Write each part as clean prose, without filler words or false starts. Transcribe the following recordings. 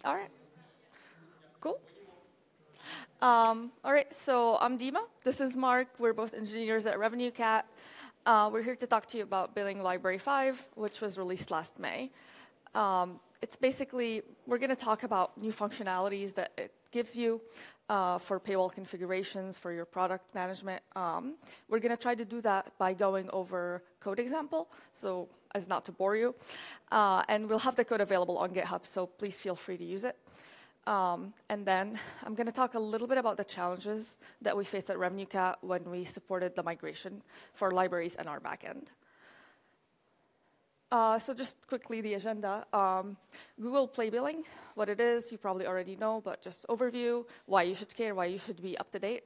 All right. Cool. All right, so I'm Deema. This is Mark. We're both engineers at RevenueCat. We're here to talk to you about Billing Library 5, which was released last May. It's basically, we're going to talk about new functionalities that it gives you for paywall configurations, for your product management. We're going to try to do that by going over code example, so as not to bore you. And we'll have the code available on GitHub, so please feel free to use it. And then I'm going to talk a little bit about the challenges that we faced at RevenueCat when we supported the migration for libraries and our backend. So just quickly, the agenda. Google Play Billing, what it is, you probably already know, but just overview, why you should care, why you should be up to date.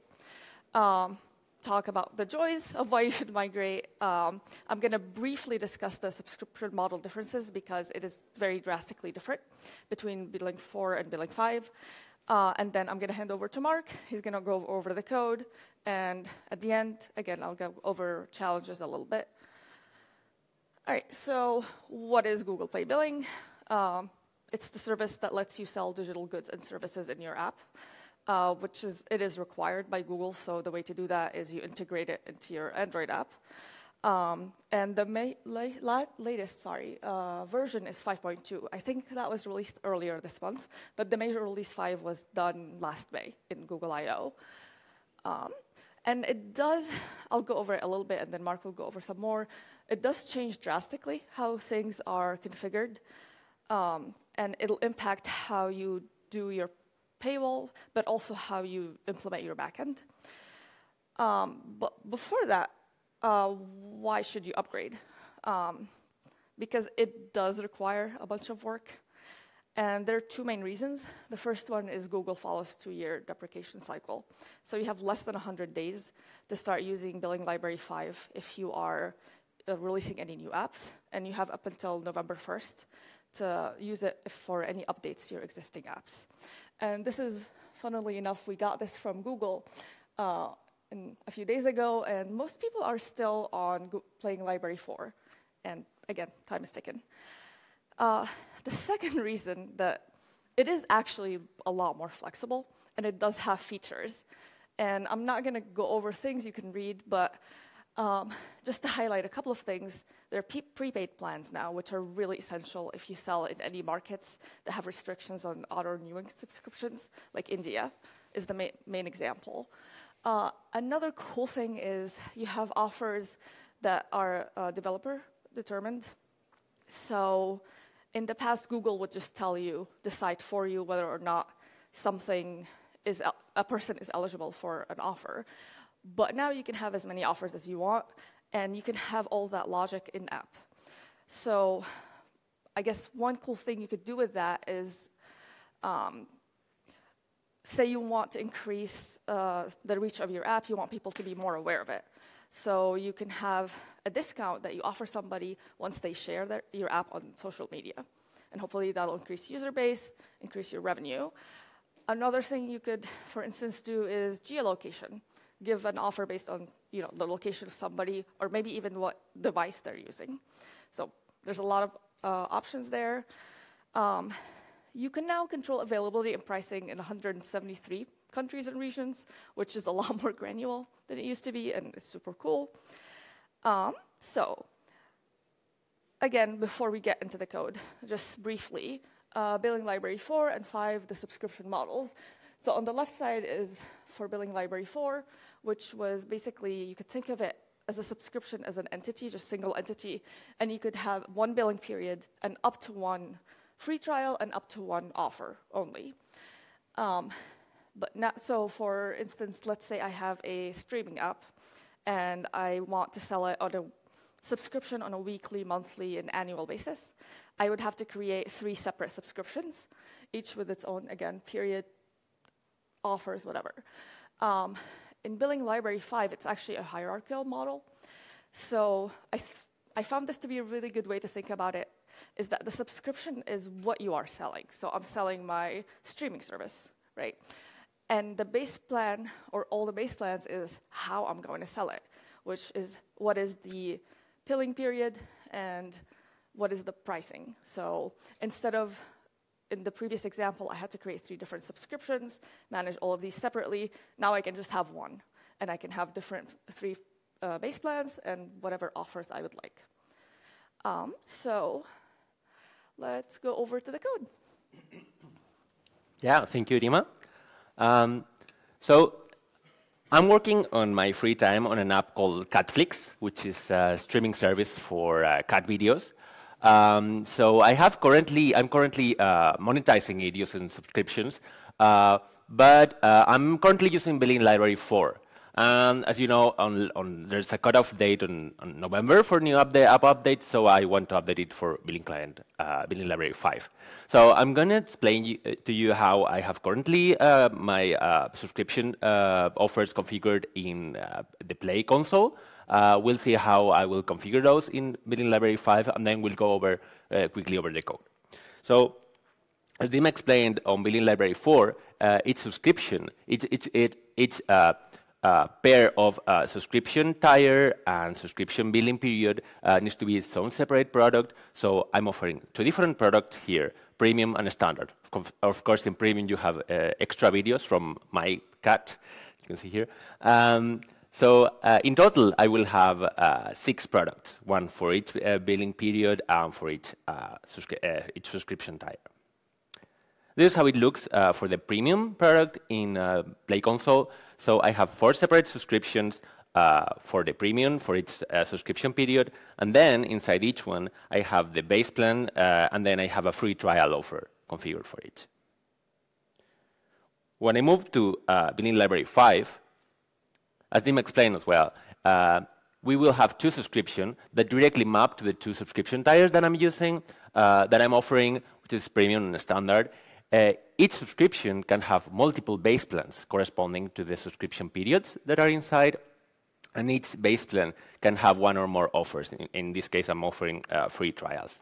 Talk about the joys of why you should migrate. I'm going to briefly discuss the subscription model differences because it is very drastically different between Billing 4 and Billing 5. And then I'm going to hand over to Mark. He's going to go over the code. And at the end, again, I'll go over challenges a little bit. All right, so what is Google Play Billing? It's the service that lets you sell digital goods and services in your app. It is required by Google, so the way to do that is you integrate it into your Android app. And the latest version is 5.2. I think that was released earlier this month, but the major release 5 was done last May in Google I/O. And it does, I'll go over it a little bit, and then Mark will go over some more. It does change drastically how things are configured, and it'll impact how you do your paywall, but also how you implement your backend. But before that, why should you upgrade? Because it does require a bunch of work. And there are two main reasons. The first one is Google follows 2-year deprecation cycle. So you have less than 100 days to start using Billing Library 5 if you are releasing any new apps. And you have up until November 1st to use it for any updates to your existing apps. And this is, funnily enough, we got this from Google a few days ago, and most people are still on Billing Library 4. And again, time is ticking. The second reason that it is actually a lot more flexible, and it does have features. And I'm not going to go over things you can read, but just to highlight a couple of things, there are prepaid plans now, which are really essential if you sell in any markets that have restrictions on auto-renewing subscriptions, like India is the main example. Another cool thing is you have offers that are developer-determined. So in the past, Google would just tell you, decide for you whether or not a person is eligible for an offer. But now you can have as many offers as you want, and you can have all that logic in-app. So I guess one cool thing you could do with that is, say you want to increase the reach of your app, you want people to be more aware of it. So you can have a discount that you offer somebody once they share your app on social media. And hopefully that'll increase user base, increase your revenue. Another thing you could, for instance, do is geolocation. Give an offer based on the location of somebody, or maybe even what device they're using. So there's a lot of options there. You can now control availability and pricing in 173 countries and regions, which is a lot more granular than it used to be, and it's super cool. So again, before we get into the code, just briefly, Billing Library 4 and 5, the subscription models. So on the left side is for Billing Library 4, which was basically, you could think of it as a subscription as an entity, just single entity, and you could have one billing period and up to one free trial and up to one offer only. But not so, for instance, let's say I have a streaming app and I want to sell it on a subscription on a weekly, monthly, and annual basis. I would have to create 3 separate subscriptions, each with its own, again, period, offers, whatever. In Billing Library 5, it's actually a hierarchical model. So I found this to be a really good way to think about it, is that the subscription is what you are selling. So I'm selling my streaming service, right? And the base plan, or all the base plans, is how I'm going to sell it, which is what is the billing period and what is the pricing. So instead of in the previous example, I had to create 3 different subscriptions, manage all of these separately. Now I can just have one, and I can have different 3 base plans and whatever offers I would like. So let's go over to the code. Yeah, thank you, Deema. So I'm working on my free time on an app called Catflix, which is a streaming service for cat videos. So I'm currently monetizing it using subscriptions, but I'm currently using Billing Library 4. And as you know, there's a cutoff date on November for new app updates, so I want to update it for BillingClient, Billing Library 5. So I'm going to explain to you how I have currently my subscription offers configured in the Play console. We'll see how I will configure those in Billing Library 5, and then we'll go over quickly over the code. So as Deema explained on Billing Library 4, each subscription, each pair of subscription tier and subscription billing period needs to be its own separate product. So I'm offering 2 different products here, premium and standard. Of course, in premium, you have extra videos from my cat, you can see here. So in total, I will have 6 products, 1 for each billing period and for each subscription tier. This is how it looks for the premium product in Play console. So I have 4 separate subscriptions for the premium for each subscription period. And then inside each one, I have the base plan, and then I have a free trial offer configured for each. When I move to Billing Library 5, as Deema explained as well, we will have 2 subscriptions that directly map to the 2 subscription tiers that I'm using, that I'm offering, which is premium and standard. Each subscription can have multiple base plans corresponding to the subscription periods that are inside, and each base plan can have 1 or more offers. In this case, I'm offering free trials.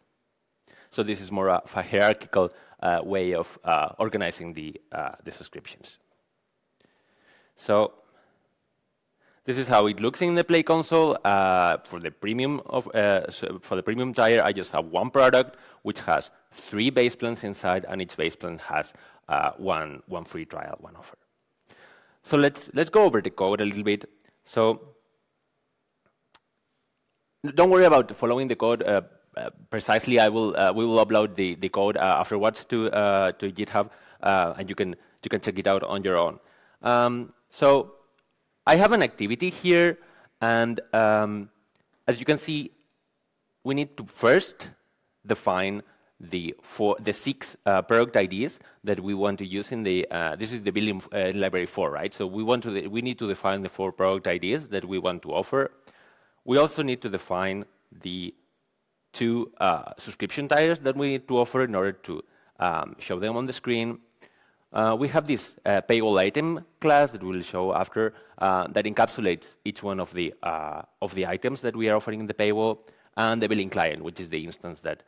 So this is more of a hierarchical way of organizing the subscriptions. So this is how it looks in the Play console. For the premium tier, I just have 1 product which has 3 base plans inside, and each base plan has one free trial, 1 offer. So let's go over the code a little bit. So don't worry about following the code precisely. We will upload the code afterwards to GitHub, and you can check it out on your own. So I have an activity here, and as you can see, we need to first define the 6 product IDs that we want to use in the. This is the Billing Library 4, right? So we need to define the 4 product IDs that we want to offer. We also need to define the 2 subscription tiers that we need to offer in order to show them on the screen. We have this paywall item class that we'll show after that encapsulates each one of the items that we are offering in the paywall, and the billing client, which is the instance that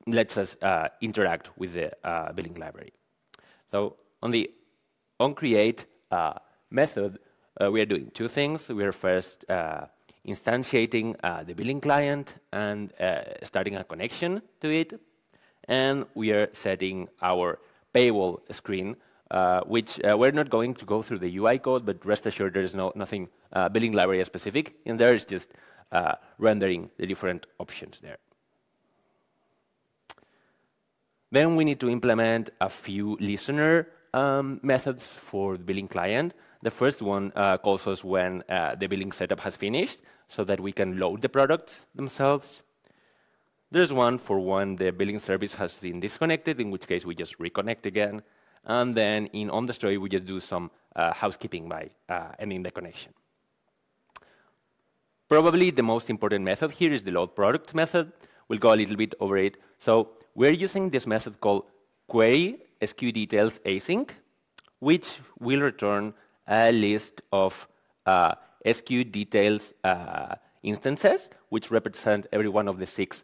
lets us interact with the billing library. So on the onCreate method, we are doing 2 things. We are first instantiating the billing client and starting a connection to it, and we are setting our paywall screen, which we're not going to go through the UI code, but rest assured there is nothing billing library specific in there. It's just rendering the different options there. Then we need to implement a few listener methods for the billing client. The first one calls us when the billing setup has finished, so that we can load the products themselves. There's one for when the billing service has been disconnected, in which case we just reconnect again. And then on the story, we just do some housekeeping by ending the connection. Probably the most important method here is the load product method. We'll go a little bit over it. So we're using this method called query SQ details async, which will return a list of SQ details instances, which represent every one of the 6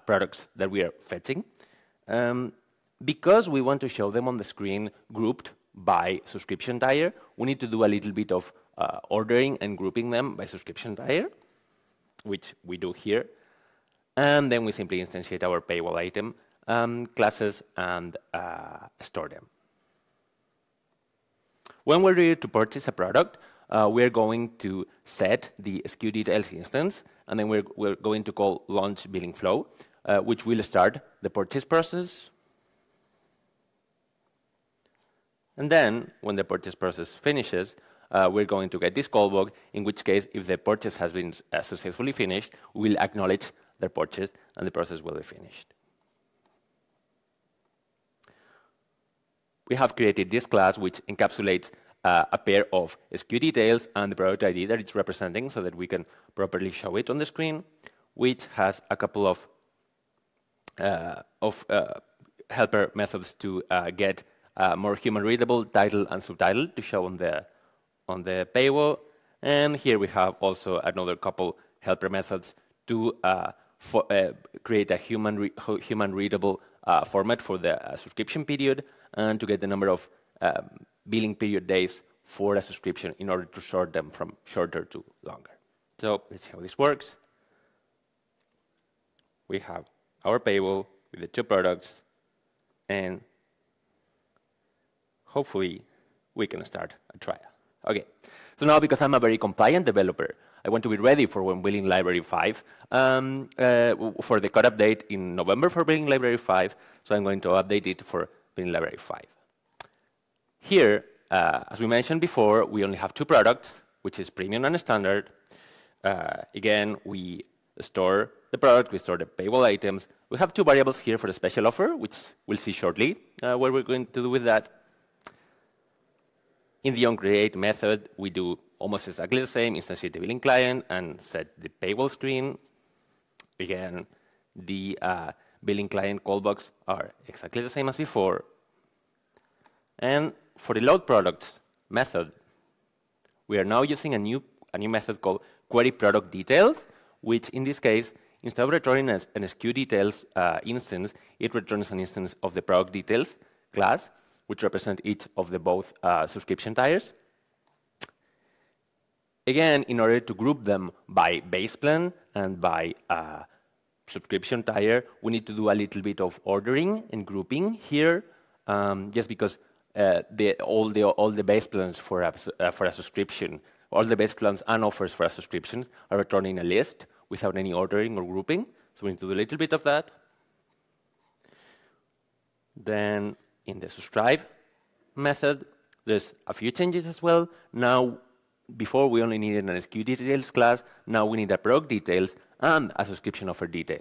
products that we are fetching. Because we want to show them on the screen grouped by subscription tier, we need to do a little bit of ordering and grouping them by subscription tier, which we do here. And then we simply instantiate our paywall item classes and store them. When we're ready to purchase a product, we're going to set the SKU details instance, and then we're going to call launch billing flow, which will start the purchase process. And then, when the purchase process finishes, we're going to get this callback, in which case, if the purchase has been successfully finished, we'll acknowledge the purchase, and the process will be finished. We have created this class, which encapsulates a pair of SKU details and the product ID that it's representing, so that we can properly show it on the screen, which has a couple of helper methods to get more human-readable title and subtitle to show on the paywall. And here we have also another couple helper methods to create a human-readable format for the subscription period, and to get the number of billing period days for a subscription in order to sort them from shorter to longer. So let's see how this works. We have our paywall with the two products, and hopefully we can start a trial. Okay, so now because I'm a very compliant developer, I want to be ready for when Billing Library 5, for the cut update in November for Billing Library 5, so I'm going to update it for Billing Library 5. Here, as we mentioned before, we only have two products, which is Premium and Standard. Again, we store the product, we store the paywall items. We have two variables here for the special offer, which we'll see shortly what we're going to do with that. In the onCreate method, we do almost exactly the same, instantiate the BillingClient and set the paywall screen. Again, the BillingClient callbacks are exactly the same as before. And for the load products method, we are now using a new method called query product details, which in this case, instead of returning an SKU details instance, it returns an instance of the product details class, which represent each of the both subscription tiers. Again, in order to group them by base plan and by subscription tier, we need to do a little bit of ordering and grouping here, just because all the base plans for a subscription, all the base plans and offers for a subscription are returning a list without any ordering or grouping. So we need to do a little bit of that. Then in the subscribe method, there's a few changes as well. Now, before we only needed an SKU details class, now we need a product details and a subscription offer detail,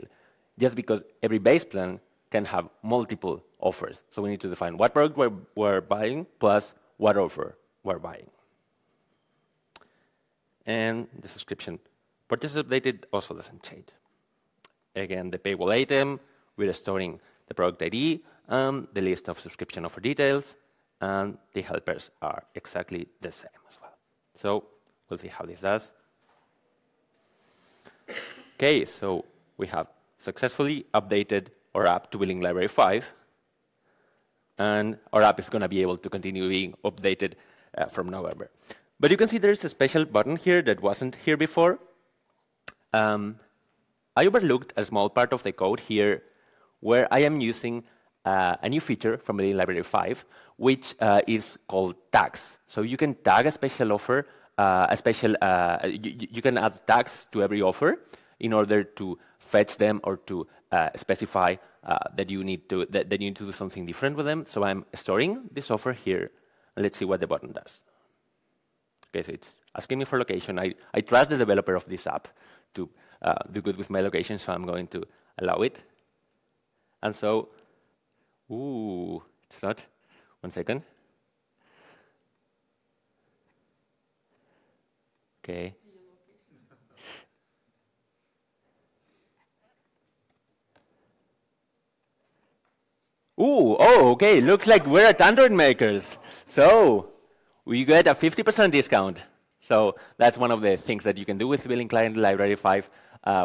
just because every base plan can have multiple offers. So we need to define what product we're buying plus what offer we're buying. And the subscription purchase updated also doesn't change. Again, the paywall item, we're storing the product ID and the list of subscription offer details, and the helpers are exactly the same as well. So we'll see how this does. Okay, so we have successfully updated our app to Billing Library 5, and our app is going to be able to continue being updated from November. But you can see there's a special button here that wasn't here before. I overlooked a small part of the code here where I am using a new feature from Billing Library 5, which is called tags. So you can tag a special offer, you can add tags to every offer in order to fetch them or to specify that you need to do something different with them. So I'm storing this offer here, and let's see what the button does. Okay, so it's asking me for location. I trust the developer of this app to do good with my location, so I'm going to allow it. And so, ooh, it's not. 1 second. Okay. Ooh, oh, okay. Looks like we're at Android makers. So we get a 50% discount. So that's one of the things that you can do with BillingClient Library 5,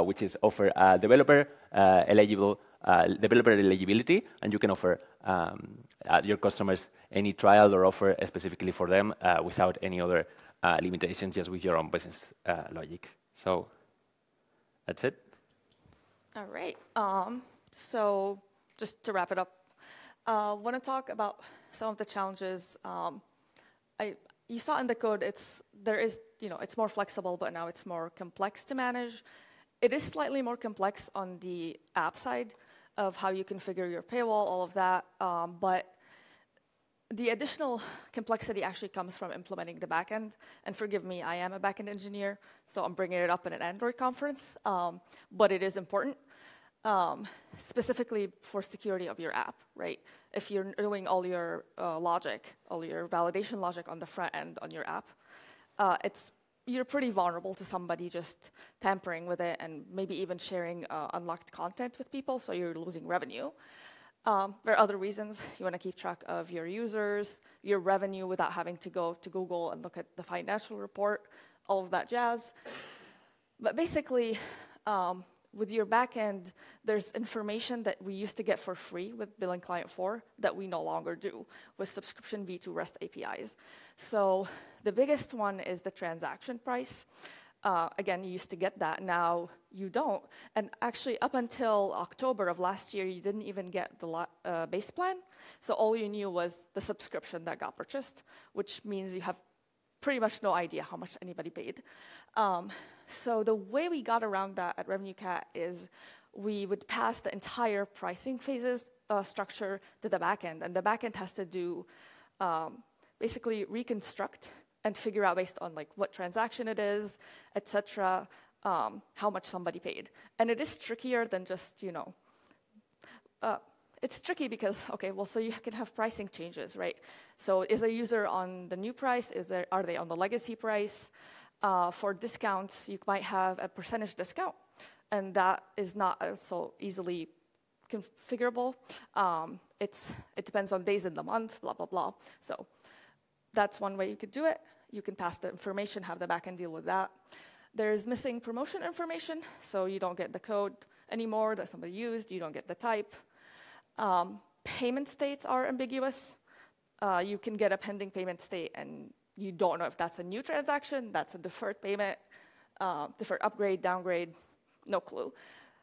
which is offer developer eligibility, and you can offer your customers any trial or offer specifically for them without any other limitations, just with your own business logic. So that's it. All right. So just to wrap it up, I want to talk about some of the challenges. You saw in the code, it's more flexible, but now it's more complex to manage. It is slightly more complex on the app side of how you configure your paywall, all of that, but the additional complexity actually comes from implementing the backend. And forgive me, I am a backend engineer, so I'm bringing it up in an Android conference, but it is important, specifically for security of your app, right? If you're doing all your logic, all your validation logic on the front end on your app, you're pretty vulnerable to somebody just tampering with it and maybe even sharing unlocked content with people, so you're losing revenue. There are other reasons. You want to keep track of your users, your revenue without having to go to Google and look at the financial report, all of that jazz. But basically, with your backend, there's information that we used to get for free with BillingClient 4 that we no longer do with Subscription v2 REST APIs. So the biggest one is the transaction price. Again, you used to get that, now you don't. And actually, up until October of last year, you didn't even get the base plan. So all you knew was the subscription that got purchased, which means you have pretty much no idea how much anybody paid. So the way we got around that at RevenueCat is we would pass the entire pricing phases structure to the backend, and the backend has to do basically reconstruct and figure out based on like what transaction it is, et cetera, how much somebody paid. And it is trickier than just, it's tricky because, okay, well, so you can have pricing changes, right? So is a user on the new price? Are they on the legacy price? For discounts, you might have a percentage discount, and that is not so easily configurable. It depends on days in the month, blah, blah, blah. So that's one way you could do it. You can pass the information, have the backend deal with that. There's missing promotion information, so you don't get the code anymore that somebody used. You don't get the type. Payment states are ambiguous. You can get a pending payment state, and you don't know if that's a new transaction, that's a deferred payment, deferred upgrade, downgrade, no clue.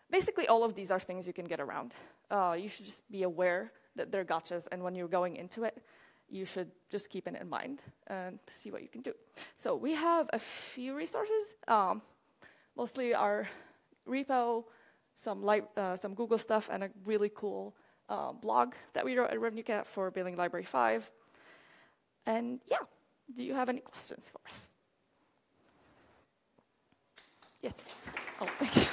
Basically, all of these are things you can get around. You should just be aware that they're gotchas, and when you're going into it, you should just keep it in mind and see what you can do. So we have a few resources, mostly our repo, some Google stuff, and a really cool blog that we wrote at RevenueCat for Billing Library 5. And yeah, do you have any questions for us? Yes. Oh, thank you.